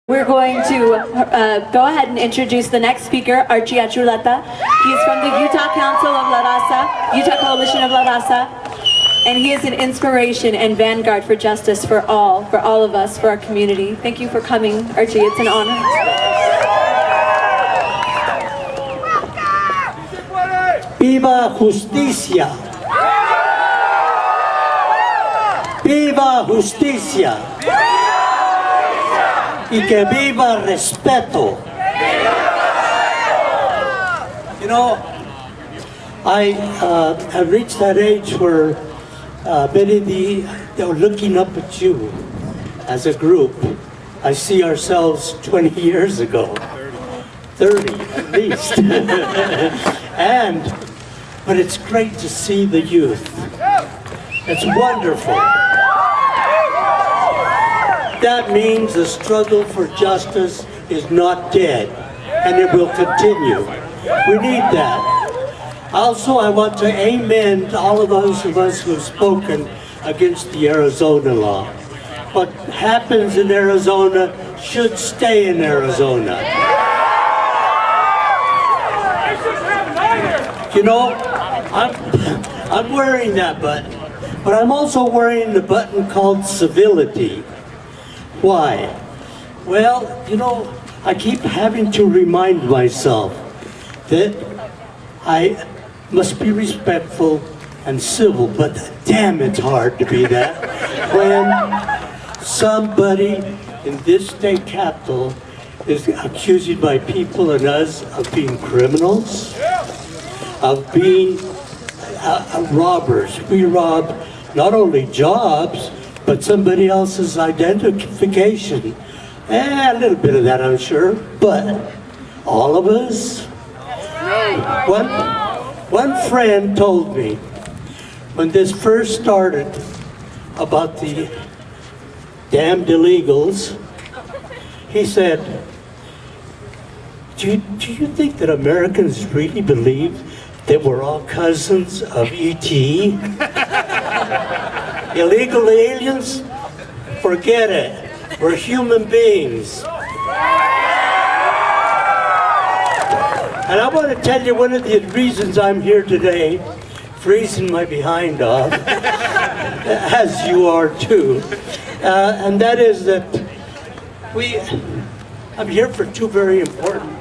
We're going to go ahead and introduce the next speaker, Archie Archuleta. He's from the Utah Council of La Raza, Utah Coalition of La Raza, and he is an inspiration and vanguard for justice for all of us, for our community. Thank you for coming, Archie. It's an honor. Viva justicia! Viva justicia! Y que viva respeto. You know, I have reached that age where many they're looking up at you as a group. I see ourselves 20 years ago, 30 at least. But it's great to see the youth. It's wonderful. That means the struggle for justice is not dead, and it will continue. We need that. Also, I want to amen to all of us who have spoken against the Arizona law. What happens in Arizona should stay in Arizona. You know, I'm wearing that button, but I'm also wearing the button called civility. Why? Well, you know, I keep having to remind myself that I must be respectful and civil, but damn, it's hard to be that when somebody in this state capital is accusing my people and us of being criminals, of being robbers. We rob not only jobs, but somebody else's identification. A little bit of that, I'm sure, but all of us. One friend told me when this first started about the damned illegals, he said, do you think that Americans really believe that we're all cousins of E.T.? Illegal aliens? Forget it. We're human beings. And I want to tell you one of the reasons I'm here today, freezing my behind off, as you are too, and that is that I'm here for two very important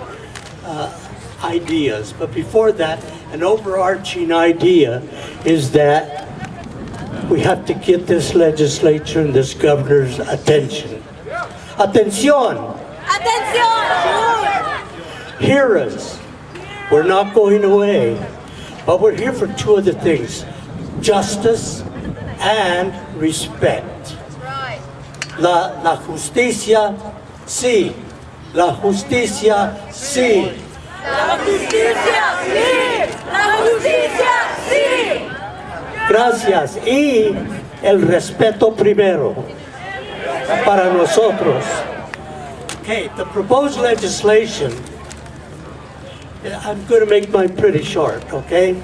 ideas. But before that, an overarching idea is that we have to get this legislature and this governor's attention. Atención! Atención! Hear us. We're not going away. But we're here for two other things. Justice and respect. La justicia, sí. La justicia, sí. La justicia, sí. La justicia, sí. Gracias. Y el respeto primero para nosotros. Okay, the proposed legislation, I'm going to make mine pretty short, okay?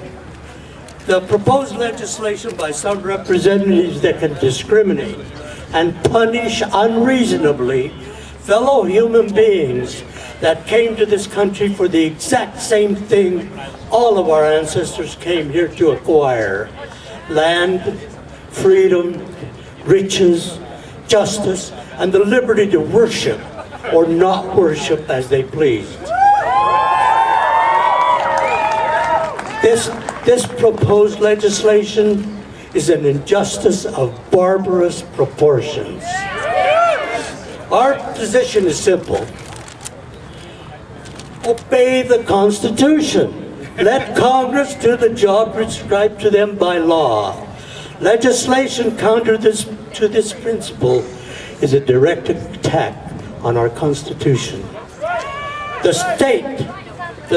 The proposed legislation by some representatives that can discriminate and punish unreasonably fellow human beings that came to this country for the exact same thing all of our ancestors came here to acquire. Land, freedom, riches, justice, and the liberty to worship or not worship as they pleased. This proposed legislation is an injustice of barbarous proportions. Our position is simple. Obey the Constitution. Let Congress do the job prescribed to them by law. Legislation counter to this principle is a direct attack on our Constitution. The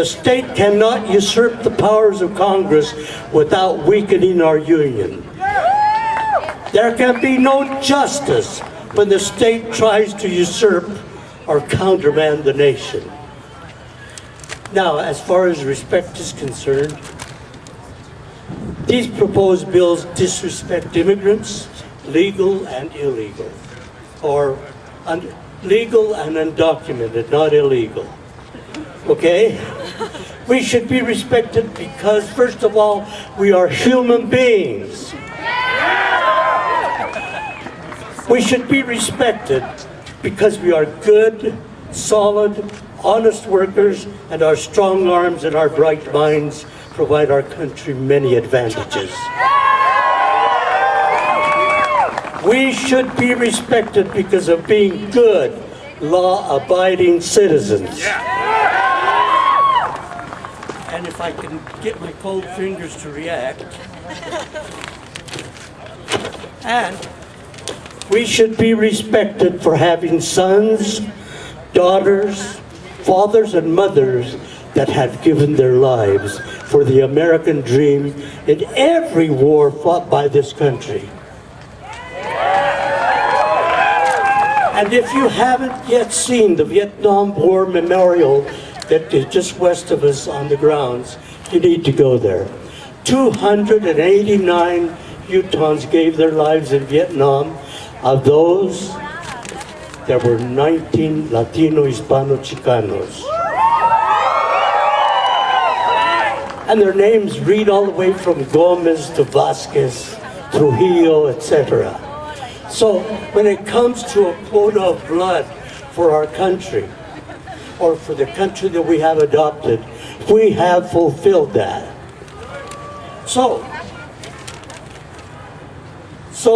state cannot usurp the powers of Congress without weakening our union. There can be no justice when the state tries to usurp or countermand the nation. Now, as far as respect is concerned, these proposed bills disrespect immigrants, legal and illegal, or legal and undocumented, not illegal. Okay? We should be respected because, first of all, we are human beings. We should be respected because we are good, solid, honest workers, and our strong arms and our bright minds provide our country many advantages. We should be respected because of being good, law-abiding citizens. And if I can get my cold fingers to react. And we should be respected for having sons, daughters, fathers, and mothers that have given their lives for the American dream in every war fought by this country. And if you haven't yet seen the Vietnam War Memorial that is just west of us on the grounds, you need to go there. 289 Utahns gave their lives in Vietnam. Of those, there were 19 Latino Hispano-Chicanos. And their names read all the way from Gomez to Vasquez, Trujillo, etc. So when it comes to a quota of blood for our country, or for the country that we have adopted, we have fulfilled that. So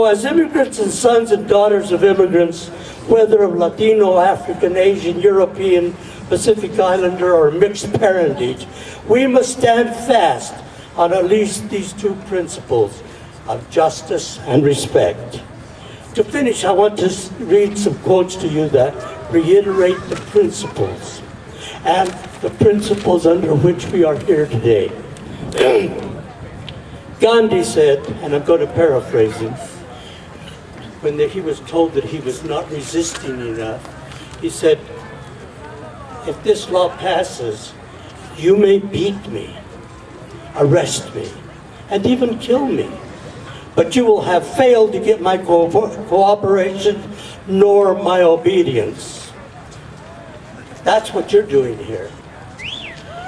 as immigrants and sons and daughters of immigrants, whether of Latino, African, Asian, European, Pacific Islander, or mixed parentage, we must stand fast on at least these two principles of justice and respect. To finish, I want to read some quotes to you that reiterate the principles and the principles under which we are here today. Gandhi said, and I'm going to paraphrase him, when he was told that he was not resisting enough, he said, if this law passes, you may beat me, arrest me, and even kill me, but you will have failed to get my cooperation nor my obedience. That's what you're doing here.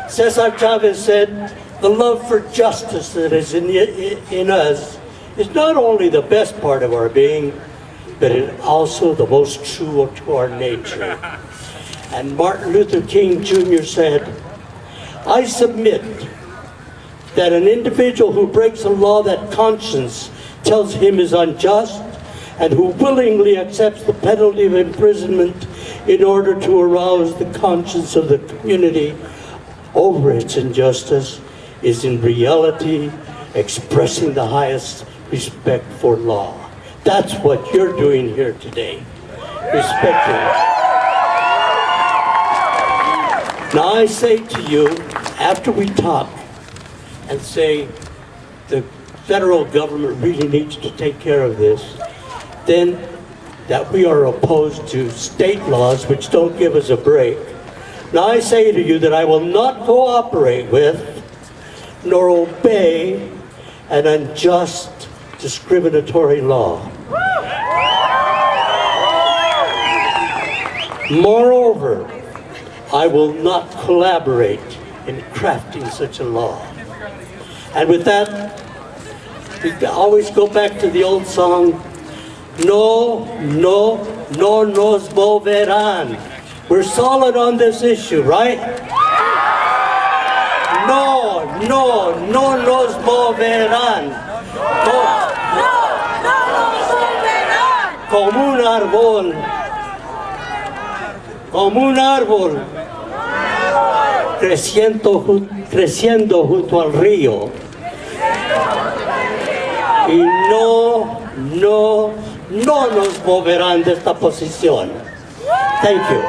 Cesar Chavez said, the love for justice that is in us is not only the best part of our being, but it also the most true to our nature. And Martin Luther King Jr. said, I submit that an individual who breaks a law that conscience tells him is unjust, and who willingly accepts the penalty of imprisonment in order to arouse the conscience of the community over its injustice, is in reality expressing the highest respect for law. That's what you're doing here today, respecting it. Now I say to you, after we talk and say the federal government really needs to take care of this, then that we are opposed to state laws which don't give us a break. Now I say to you that I will not cooperate with nor obey an unjust, discriminatory law. Moreover, I will not collaborate in crafting such a law. And with that, we always go back to the old song, no nos moverán. We're solid on this issue, right? No nos moverán. Como un árbol creciendo junto al río. Y no nos moverán de esta posición. Thank you.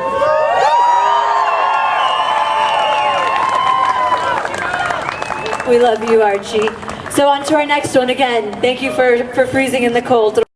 We love you, Archie. So on to our next one again. Thank you for freezing in the cold.